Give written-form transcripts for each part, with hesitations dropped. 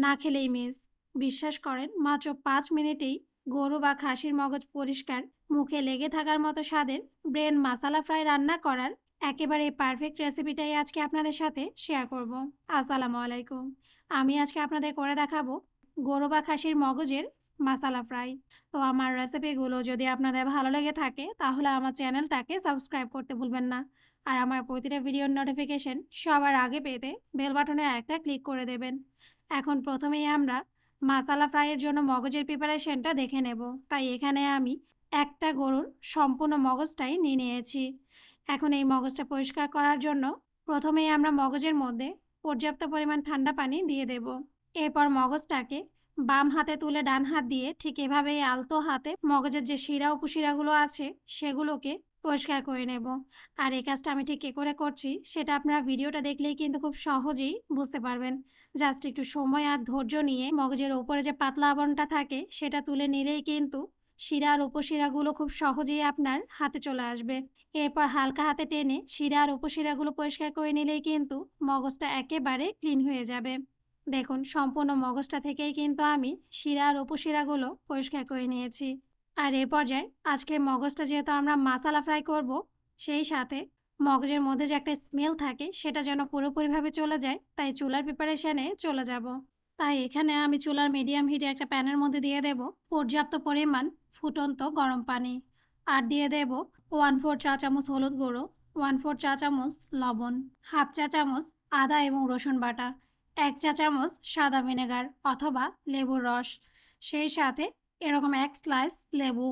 না খেলেই মিস। বিশ্বাস করেন মাত্র ৫ মিনিটেই গরু বা খাসির মগজ পরিষ্কার, মুখে লেগে থাকার মতো স্বাদের ব্রেন মাসালা ফ্রাই রান্না করার একেবারে পারফেক্ট রেসিপিটাই আজকে আপনাদের সাথে শেয়ার করব। আসসালামু আলাইকুম। আমি আজকে আপনাদের করে দেখাবো গরু বা খাসির মগজের মাসালা ফ্রাই। তো আমার রেসিপিগুলো যদি আপনাদের ভালো লেগে থাকে তাহলে আমার চ্যানেলটাকে সাবস্ক্রাইব করতে ভুলবেন না। আর আমার প্রতিটা ভিডিওর নোটিফিকেশন সবার আগে পেতে বেল বাটনে একটা ক্লিক করে দেবেন। এখন প্রথমেই আমরা মাসালা ফ্রাইয়ের জন্য মগজের প্রিপারেশনটা দেখে নেব। তাই এখানে আমি একটা গরুর সম্পূর্ণ মগজটাই নিয়ে নিয়েছি। এখন এই মগজটা পরিষ্কার করার জন্য প্রথমেই আমরা মগজের মধ্যে পর্যাপ্ত পরিমাণ ঠান্ডা পানি দিয়ে দেব। এরপর মগজটাকে বাম হাতে তুলে ডান হাত দিয়ে ঠিক এভাবেই আলতো হাতে মগজের যে শিরা উপশিরাগুলো আছে সেগুলোকে পরিষ্কার করে নেব। আর এই কাজটা আমি ঠিক কী করে করছি সেটা আপনারা ভিডিওটা দেখলেই কিন্তু খুব সহজেই বুঝতে পারবেন। জাস্ট একটু সময় আর ধৈর্য নিয়ে মগজের ওপরে যে পাতলা আবরণটা থাকে সেটা তুলে নিলেই কিন্তু শিরা আর উপশিরাগুলো খুব সহজেই আপনার হাতে চলে আসবে। এরপর হালকা হাতে টেনে শিরা আর উপশিরাগুলো পরিষ্কার করে নিলেই কিন্তু মগজটা একেবারে ক্লিন হয়ে যাবে। দেখুন সম্পূর্ণ মগজটা থেকেই কিন্তু আমি শিরা আর উপশিরাগুলো পরিষ্কার করে নিয়েছি। আর এ পর্যায়ে আজকে মগজটা যেহেতু আমরা মাসালা ফ্রাই করব, সেই সাথে মগজের মধ্যে যে একটা স্মেল থাকে সেটা যেন পুরোপুরিভাবে চলে যায়, তাই চুলার প্রিপারেশনে চলে যাব। তাই এখানে আমি চুলার মিডিয়াম হিটে একটা প্যানের মধ্যে দিয়ে দেব পর্যাপ্ত পরিমাণ ফুটন্ত গরম পানি। আর দিয়ে দেব 1/4 চা চামচ হলুদ গুঁড়ো, 1/4 চা চামচ লবণ, হাফ চা চামচ আদা এবং রসুন বাটা, 1 চা চামচ সাদা ভিনেগার অথবা লেবুর রস, সেই সাথে এরকম 1 স্লাইস লেবু।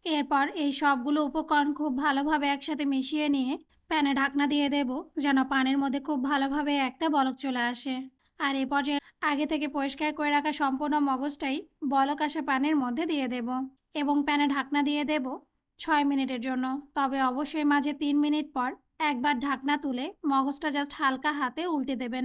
এরপর এই সবগুলো উপকরণ খুব ভালোভাবে একসাথে মিশিয়ে নিয়ে প্যানে ঢাকনা দিয়ে দেব যেন পানির মধ্যে খুব ভালোভাবে একটা বলক চলে আসে। আর এই পর্যায়ে আগে থেকে পরিষ্কার করে রাখা সম্পূর্ণ মগজটাই বলক আসা পানির মধ্যে দিয়ে দেব এবং প্যানে ঢাকনা দিয়ে দেব 6 মিনিটের জন্য। তবে অবশ্যই মাঝে 3 মিনিট পর একবার ঢাকনা তুলে মগজটা জাস্ট হালকা হাতে উল্টে দেবেন।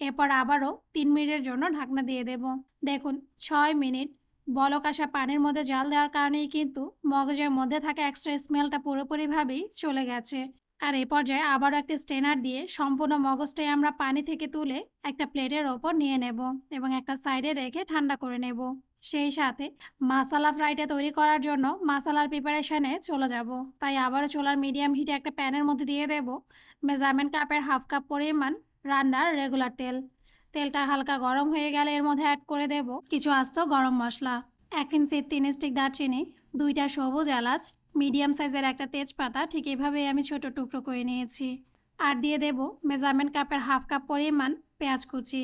এরপর আবারও 3 মিনিটের জন্য ঢাকনা দিয়ে দেব। দেখুন 6 মিনিট বলক আসা পানির মধ্যে জাল দেওয়ার কারণেই কিন্তু মগজের মধ্যে থাকা এক্সট্রা স্মেলটা পুরোপুরিভাবেই চলে গেছে। আর এই পর্যায়ে আবারও একটা স্ট্রেনার দিয়ে সম্পূর্ণ মগজটাই আমরা পানি থেকে তুলে একটা প্লেটের ওপর নিয়ে নেব এবং একটা সাইডে রেখে ঠান্ডা করে নেব। সেই সাথে মাসালা ফ্রাইটা তৈরি করার জন্য মাসালার প্রিপারেশনে চলে যাব। তাই আবারও চুলার মিডিয়াম হিটে একটা প্যানের মধ্যে দিয়ে দেব মেজারমেন্ট কাপের হাফ কাপ পরিমাণ রান্নার রেগুলার তেল। তেলটা হালকা গরম হয়ে গেলে এর মধ্যে অ্যাড করে দেব কিছু আস্ত গরম মশলা, 1 ইঞ্চি 3 স্টিক দারচিনি, 2টা সবুজ এলাচ, মিডিয়াম সাইজের একটা তেজপাতা ঠিক এভাবেই আমি ছোট টুকরো করে নিয়েছি। আর দিয়ে দেব মেজারমেন্ট কাপের হাফ কাপ পরিমাণ পেঁয়াজ কুচি।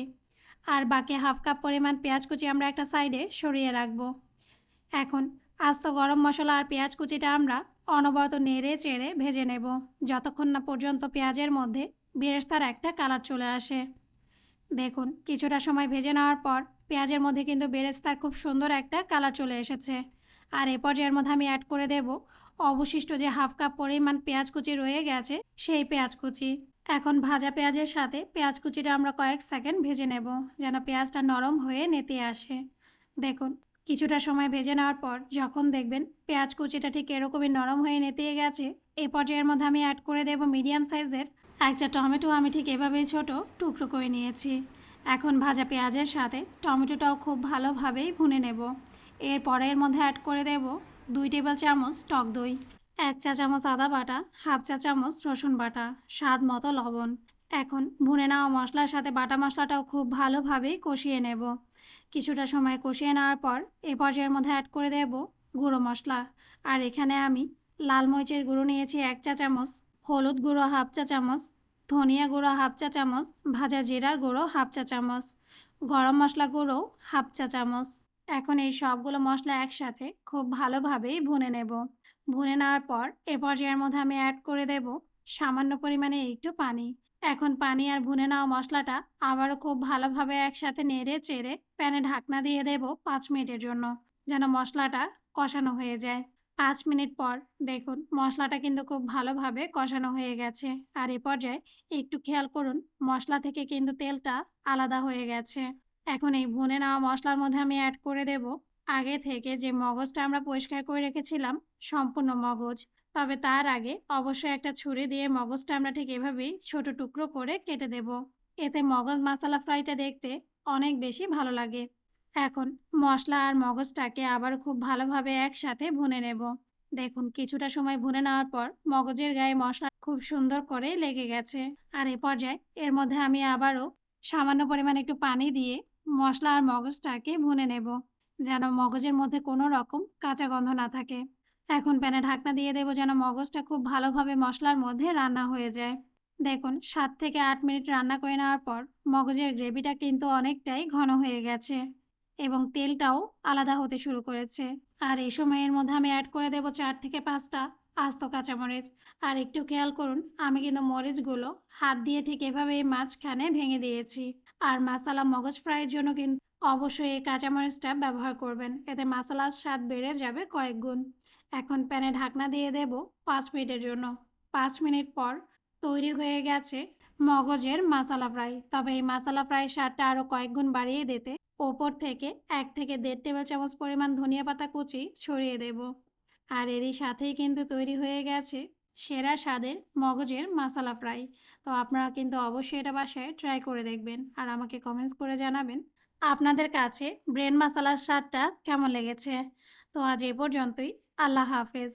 আর বাকি হাফ কাপ পরিমাণ পেঁয়াজ কুচি আমরা একটা সাইডে সরিয়ে রাখবো। এখন আস্ত গরম মশলা আর পেঁয়াজ কুচিটা আমরা অনবরত নেড়ে চেড়ে ভেজে নেব যতক্ষণ না পর্যন্ত পেঁয়াজের মধ্যে বেরেস্তার একটা কালার চলে আসে। দেখুন কিছুটা সময় ভেজে নেওয়ার পর পেঁয়াজের মধ্যে কিন্তু বেরেস্তার খুব সুন্দর একটা কালার চলে এসেছে। আর এ পর্যায়ের মধ্যে আমি অ্যাড করে দেব অবশিষ্ট যে হাফ কাপ পরিমাণ পেঁয়াজ কুচি রয়ে গেছে সেই পেঁয়াজ কুচি। এখন ভাজা পেঁয়াজের সাথে পেঁয়াজ কুচিটা আমরা কয়েক সেকেন্ড ভেজে নেব যেন পেঁয়াজটা নরম হয়ে নেতে আসে। দেখুন কিছুটা সময় ভেজে নেওয়ার পর যখন দেখবেন পেঁয়াজ কুচিটা ঠিক এরকমই নরম হয়ে নেতিয়ে গেছে, এই পর্যায়ের মধ্যে আমি অ্যাড করে দেব মিডিয়াম সাইজের একটা টমেটো। আমি ঠিক এভাবেই ছোট টুকরো করে নিয়েছি। এখন ভাজা পেঁয়াজের সাথে টমেটোটাও খুব ভালোভাবেই ভুনে নেব। এরপরে এর মধ্যে অ্যাড করে দেব 2 টেবিল চামচ টক দই, 1 চা চামচ আদা বাটা, হাফ চা চামচ রসুন বাটা, স্বাদ মতো লবণ। এখন ভুনে নেওয়া মশলার সাথে বাটা মশলাটাও খুব ভালোভাবেই কষিয়ে নেব। কিছুটা সময় কষিয়ে নেওয়ার পর এই পর্যায়ের মধ্যে অ্যাড করে দেব গুঁড়ো মশলা। আর এখানে আমি লাল মরিচের গুঁড়ো নিয়েছি 1 চা চামচ, হলুদ গুঁড়ো হাফ চা চামচ, ধনিয়া গুঁড়ো হাফ চা চামচ, ভাজা জিরার গুঁড়ো হাফ চা চামচ, গরম মশলা গুঁড়ো হাফ চা চামচ। এখন এই সবগুলো মশলা একসাথে খুব ভালোভাবেই ভুনে নেব। ভুনে নেওয়ার পর এ পর্যায়ের মধ্যে আমি অ্যাড করে দেব সামান্য পরিমাণে একটু পানি। এখন পানি আর ভুনে নেওয়া মশলাটা আবারও খুব ভালোভাবে একসাথে নেড়ে চেড়ে প্যানে ঢাকনা দিয়ে দেব 5 মিনিটের জন্য যেন মশলাটা কষানো হয়ে যায়। 5 মিনিট পর দেখুন মশলাটা কিন্তু খুব ভালোভাবে কষানো হয়ে গেছে। আর এ পর্যায়ে একটু খেয়াল করুন মশলা থেকে কিন্তু তেলটা আলাদা হয়ে গেছে। এখন এই ভুনে নেওয়া মশলার মধ্যে আমি অ্যাড করে দেব আগে থেকে যে মগজটা আমরা পরিষ্কার করে রেখেছিলাম সম্পূর্ণ মগজ। তবে তার আগে অবশ্যই একটা ছুরি দিয়ে মগজটা আমরা ঠিক এভাবেই ছোট টুকরো করে কেটে দেব। এতে মগজ মাসালা ফ্রাইটা দেখতে অনেক বেশি ভালো লাগে। এখন মসলা আর মগজটাকে আবার খুব ভালোভাবে একসাথে ভুনে নেব। দেখুন কিছুটা সময় ভুনে নেওয়ার পর মগজের গায়ে মসলা খুব সুন্দর করে লেগে গেছে। আর এ পর্যায়ে এর মধ্যে আমি আবারও সামান্য পরিমাণে একটু পানি দিয়ে মসলা আর মগজটাকে ভুনে নেব, যেন মগজের মধ্যে কোনো রকম কাঁচা গন্ধ না থাকে। এখন প্যানে ঢাকনা দিয়ে দেবো যেন মগজটা খুব ভালোভাবে মশলার মধ্যে রান্না হয়ে যায়। দেখুন 7 থেকে 8 মিনিট রান্না করে নেওয়ার পর মগজের গ্রেভিটা কিন্তু অনেকটাই ঘন হয়ে গেছে এবং তেলটাও আলাদা হতে শুরু করেছে। আর এই সময়ের মধ্যে আমি অ্যাড করে দেবো 4 থেকে 5টা আস্ত কাঁচামরিচ। আর একটু খেয়াল করুন, আমি কিন্তু মরিচগুলো হাত দিয়ে ঠিক এভাবে মাঝখানে ভেঙে দিয়েছি। আর মাসালা মগজ ফ্রাইয়ের জন্য কিন্তু অবশ্যই এই কাঁচামরিচটা ব্যবহার করবেন, এতে মাসালার স্বাদ বেড়ে যাবে কয়েক গুণ। এখন প্যানে ঢাকনা দিয়ে দেব 5 মিনিটের জন্য। 5 মিনিট পর তৈরি হয়ে গেছে মগজের মাসালা ফ্রাই। তবে এই মাসালা ফ্রাইয়ের স্বাদটা আরও কয়েক গুণ বাড়িয়ে দিতে ওপর থেকে 1 থেকে 1.5 টেবিল চামচ পরিমাণ ধনিয়া পাতা কুচি ছড়িয়ে দেব। আর এরই সাথেই কিন্তু তৈরি হয়ে গেছে সেরা স্বাদের মগজের মাসালা ফ্রাই। তো আপনারা কিন্তু অবশ্যই এটা বাসায় ট্রাই করে দেখবেন আর আমাকে কমেন্টস করে জানাবেন আপনাদের কাছে ব্রেন মাসালার স্বাদটা কেমন লেগেছে। তো আজ এই পর্যন্তই। আল্লাহ হাফেজ।